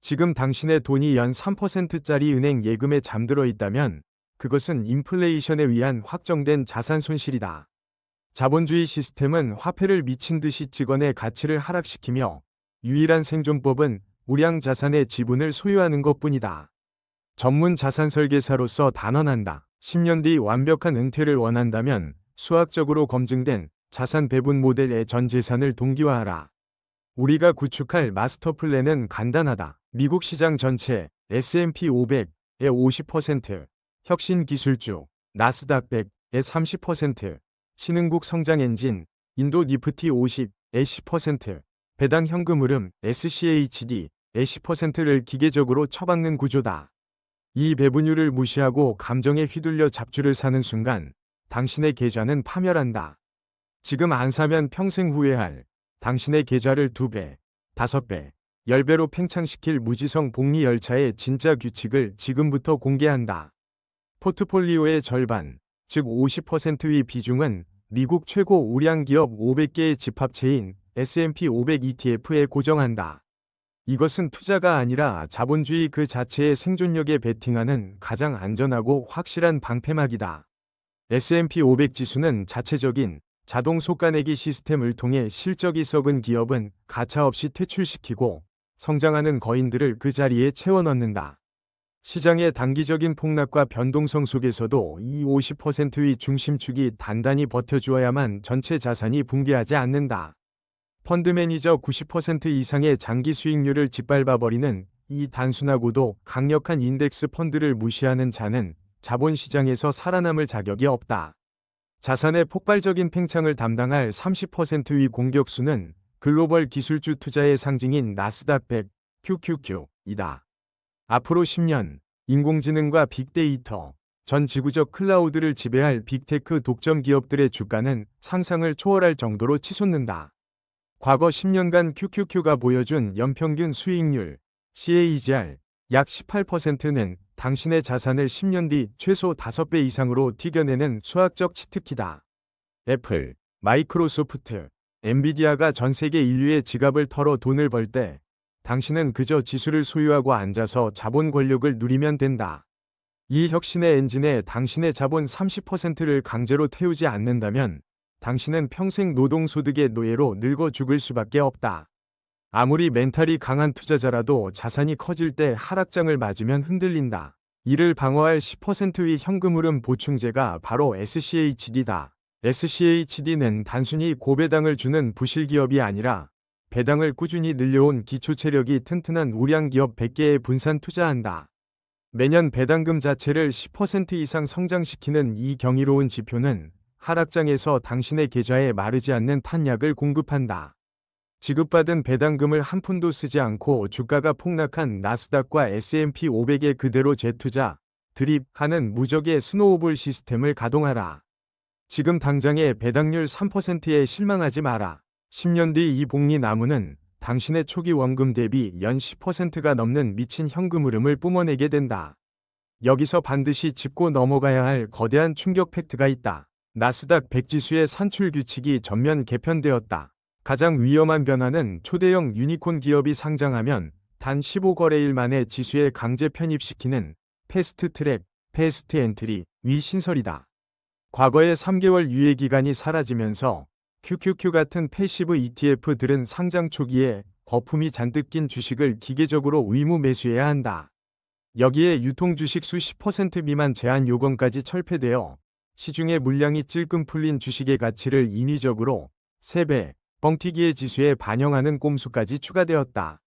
지금 당신의 돈이 연 3%짜리 은행 예금에 잠들어 있다면 그것은 인플레이션에 의한 확정된 자산 손실이다. 자본주의 시스템은 화폐를 미친 듯이 직원의 가치를 하락시키며 유일한 생존법은 우량 자산의 지분을 소유하는 것뿐이다. 전문 자산 설계사로서 단언한다. 10년 뒤 완벽한 은퇴를 원한다면 수학적으로 검증된 자산 배분 모델의 전 재산을 동기화하라. 우리가 구축할 마스터 플랜은 간단하다. 미국 시장 전체 S&P 500의 50%, 혁신 기술주 나스닥 100의 30%, 신흥국 성장 엔진 인도 니프티 50의 10%, 배당 현금 흐름 SCHD의 10%를 기계적으로 처박는 구조다. 이 배분율을 무시하고 감정에 휘둘려 잡주를 사는 순간 당신의 계좌는 파멸한다. 지금 안 사면 평생 후회할 당신의 계좌를 2배, 5배, 10배로 팽창시킬 무지성 복리 열차의 진짜 규칙을 지금부터 공개한다. 포트폴리오의 절반, 즉 50%의 비중은 미국 최고 우량 기업 500개의 집합체인 S&P 500 ETF에 고정한다. 이것은 투자가 아니라 자본주의 그 자체의 생존력에 베팅하는 가장 안전하고 확실한 방패막이다. S&P 500 지수는 자체적인 자동 속가내기 시스템을 통해 실적이 썩은 기업은 가차없이 퇴출시키고 성장하는 거인들을 그 자리에 채워 넣는다. 시장의 단기적인 폭락과 변동성 속에서도 이 50%의 중심축이 단단히 버텨주어야만 전체 자산이 붕괴하지 않는다. 펀드 매니저 90% 이상의 장기 수익률을 짓밟아버리는 이 단순하고도 강력한 인덱스 펀드를 무시하는 자는 자본시장에서 살아남을 자격이 없다. 자산의 폭발적인 팽창을 담당할 30%의 공격수는 글로벌 기술주 투자의 상징인 나스닥 100, QQQ이다. 앞으로 10년, 인공지능과 빅데이터, 전 지구적 클라우드를 지배할 빅테크 독점 기업들의 주가는 상상을 초월할 정도로 치솟는다. 과거 10년간 QQQ가 보여준 연평균 수익률, CAGR, 약 18%는 당신의 자산을 10년 뒤 최소 5배 이상으로 튀겨내는 수학적 치트키다. 애플, 마이크로소프트, 엔비디아가 전 세계 인류의 지갑을 털어 돈을 벌 때 당신은 그저 지수를 소유하고 앉아서 자본 권력을 누리면 된다. 이 혁신의 엔진에 당신의 자본 30%를 강제로 태우지 않는다면 당신은 평생 노동소득의 노예로 늙어 죽을 수밖에 없다. 아무리 멘탈이 강한 투자자라도 자산이 커질 때 하락장을 맞으면 흔들린다. 이를 방어할 10%의 현금흐름 보충제가 바로 SCHD다. SCHD는 단순히 고배당을 주는 부실기업이 아니라 배당을 꾸준히 늘려온 기초체력이 튼튼한 우량기업 100개에 분산 투자한다. 매년 배당금 자체를 10% 이상 성장시키는 이 경이로운 지표는 하락장에서 당신의 계좌에 마르지 않는 탄약을 공급한다. 지급받은 배당금을 한 푼도 쓰지 않고 주가가 폭락한 나스닥과 S&P 500에 그대로 재투자, 드립하는 무적의 스노우볼 시스템을 가동하라. 지금 당장의 배당률 3%에 실망하지 마라. 10년 뒤 이 복리 나무는 당신의 초기 원금 대비 연 10%가 넘는 미친 현금 흐름을 뿜어내게 된다. 여기서 반드시 짚고 넘어가야 할 거대한 충격 팩트가 있다. 나스닥 100 지수의 산출 규칙이 전면 개편되었다. 가장 위험한 변화는 초대형 유니콘 기업이 상장하면 단 15거래일 만에 지수에 강제 편입시키는 패스트 트랙, 패스트 엔트리 위 신설이다. 과거의 3개월 유예기간이 사라지면서 QQQ 같은 패시브 ETF들은 상장 초기에 거품이 잔뜩 낀 주식을 기계적으로 의무 매수해야 한다. 여기에 유통주식 수 10% 미만 제한 요건까지 철폐되어 시중의 물량이 찔끔 풀린 주식의 가치를 인위적으로 3배, 뻥튀기의 지수에 반영하는 꼼수까지 추가되었다.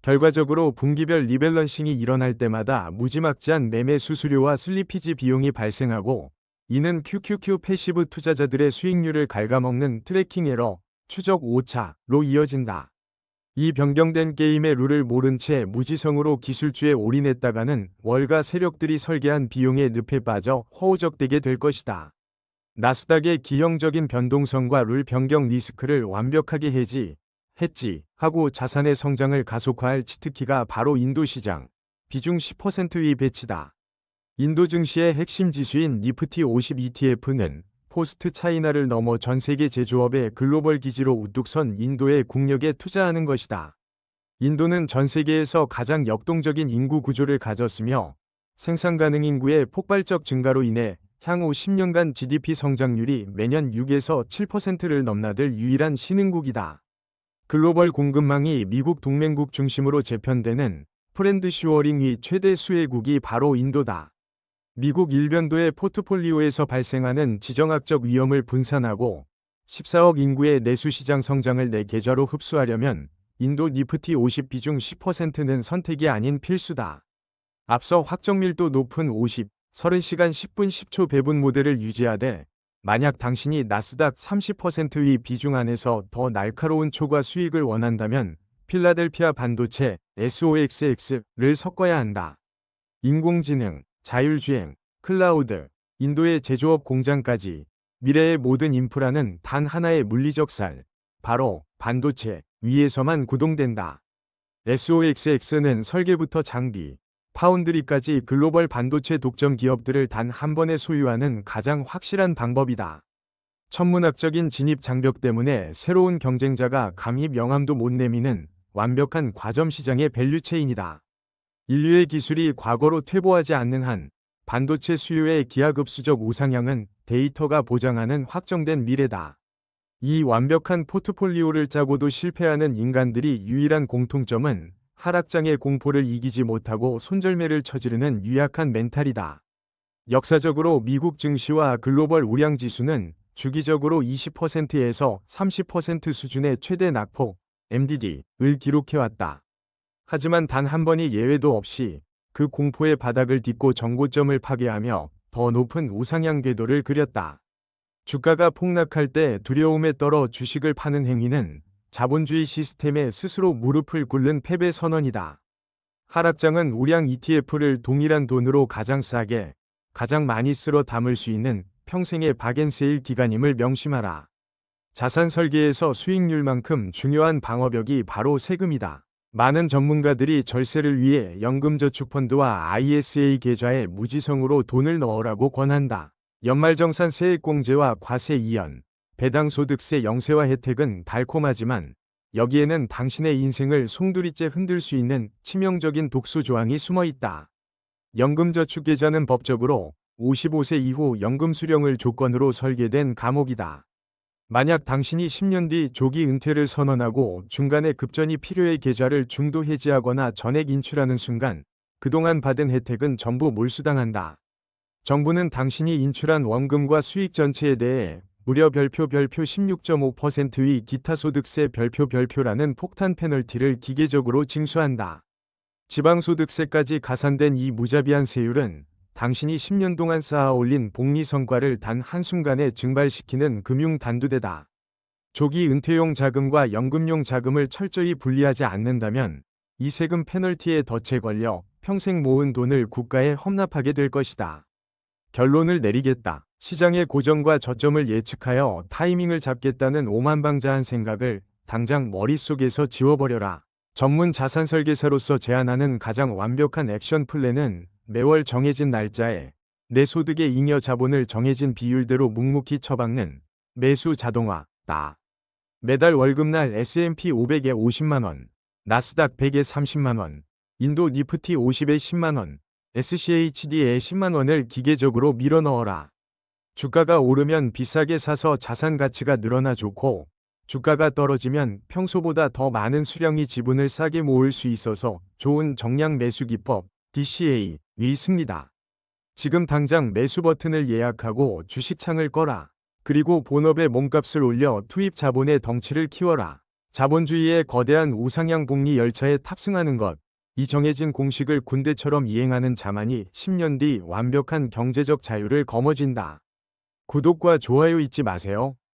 결과적으로 분기별 리밸런싱이 일어날 때마다 무지막지한 매매 수수료와 슬리피지 비용이 발생하고 이는 QQQ 패시브 투자자들의 수익률을 갉아먹는 트래킹 에러, 추적 오차로 이어진다. 이 변경된 게임의 룰을 모른 채 무지성으로 기술주에 올인했다가는 월가 세력들이 설계한 비용의 늪에 빠져 허우적대게 될 것이다. 나스닥의 기형적인 변동성과 룰 변경 리스크를 완벽하게 해지 하고 자산의 성장을 가속화할 치트키가 바로 인도 시장, 비중 10%의 배치다. 인도 증시의 핵심 지수인 니프티 50 ETF는 포스트 차이나를 넘어 전 세계 제조업의 글로벌 기지로 우뚝 선 인도의 국력에 투자하는 것이다. 인도는 전 세계에서 가장 역동적인 인구 구조를 가졌으며 생산 가능 인구의 폭발적 증가로 인해 향후 10년간 GDP 성장률이 매년 6에서 7%를 넘나들 유일한 신흥국이다. 글로벌 공급망이 미국 동맹국 중심으로 재편되는 프렌드 슈어링의 최대 수혜국이 바로 인도다. 미국 일변도의 포트폴리오에서 발생하는 지정학적 위험을 분산하고 14억 인구의 내수시장 성장을 내 계좌로 흡수하려면 인도 니프티 50 비중 10%는 선택이 아닌 필수다. 앞서 확정밀도 높은 50, 30시간 10분 10초 배분 모델을 유지하되 만약 당신이 나스닥 30%의 비중 안에서 더 날카로운 초과 수익을 원한다면 필라델피아 반도체 SOXX를 섞어야 한다. 인공지능, 자율주행, 클라우드, 인도의 제조업 공장까지 미래의 모든 인프라는 단 하나의 물리적 살, 바로 반도체 위에서만 구동된다. SOXX는 설계부터 장비, 파운드리까지 글로벌 반도체 독점 기업들을 단 한 번에 소유하는 가장 확실한 방법이다. 천문학적인 진입 장벽 때문에 새로운 경쟁자가 감히 명함도 못 내미는 완벽한 과점 시장의 밸류체인이다. 인류의 기술이 과거로 퇴보하지 않는 한 반도체 수요의 기하급수적 우상향은 데이터가 보장하는 확정된 미래다. 이 완벽한 포트폴리오를 짜고도 실패하는 인간들이 유일한 공통점은 하락장의 공포를 이기지 못하고 손절매를 저지르는 유약한 멘탈이다. 역사적으로 미국 증시와 글로벌 우량지수는 주기적으로 20%에서 30% 수준의 최대 낙폭 MDD를 기록해왔다. 하지만 단 한 번의 예외도 없이 그 공포의 바닥을 딛고 정고점을 파괴하며 더 높은 우상향 궤도를 그렸다. 주가가 폭락할 때 두려움에 떨어 주식을 파는 행위는 자본주의 시스템에 스스로 무릎을 꿇는 패배 선언이다. 하락장은 우량 ETF를 동일한 돈으로 가장 싸게, 가장 많이 쓸어 담을 수 있는 평생의 박앤세일 기간임을 명심하라. 자산 설계에서 수익률만큼 중요한 방어벽이 바로 세금이다. 많은 전문가들이 절세를 위해 연금저축펀드와 ISA 계좌에 무지성으로 돈을 넣으라고 권한다. 연말정산 세액공제와 과세 이연, 배당소득세 영세화 혜택은 달콤하지만 여기에는 당신의 인생을 송두리째 흔들 수 있는 치명적인 독소 조항이 숨어 있다. 연금저축계좌는 법적으로 55세 이후 연금 수령을 조건으로 설계된 감옥이다. 만약 당신이 10년 뒤 조기 은퇴를 선언하고 중간에 급전이 필요해 계좌를 중도 해지하거나 전액 인출하는 순간 그동안 받은 혜택은 전부 몰수당한다. 정부는 당신이 인출한 원금과 수익 전체에 대해 무려 별표 16.5%의 기타소득세 별표라는 폭탄 페널티를 기계적으로 징수한다. 지방소득세까지 가산된 이 무자비한 세율은 당신이 10년 동안 쌓아올린 복리 성과를 단 한순간에 증발시키는 금융단두대다. 조기 은퇴용 자금과 연금용 자금을 철저히 분리하지 않는다면 이 세금 페널티에 덫에 걸려 평생 모은 돈을 국가에 험납하게 될 것이다. 결론을 내리겠다. 시장의 고정과 저점을 예측하여 타이밍을 잡겠다는 오만방자한 생각을 당장 머릿속에서 지워버려라. 전문 자산 설계사로서 제안하는 가장 완벽한 액션 플랜은 매월 정해진 날짜에 내 소득의 잉여 자본을 정해진 비율대로 묵묵히 처박는 매수 자동화다. 매달 월급날 S&P 500에 50만원, 나스닥 100에 30만원, 인도 니프티 50에 10만원, SCHD에 10만원을 기계적으로 밀어 넣어라. 주가가 오르면 비싸게 사서 자산 가치가 늘어나 좋고, 주가가 떨어지면 평소보다 더 많은 수량의 지분을 싸게 모을 수 있어서 좋은 정량 매수 기법 DCA의 승리다. 지금 당장 매수 버튼을 예약하고 주식창을 꺼라. 그리고 본업의 몸값을 올려 투입 자본의 덩치를 키워라. 자본주의의 거대한 우상향 복리 열차에 탑승하는 것. 이 정해진 공식을 군대처럼 이행하는 자만이 10년 뒤 완벽한 경제적 자유를 거머쥔다. 구독과 좋아요 잊지 마세요.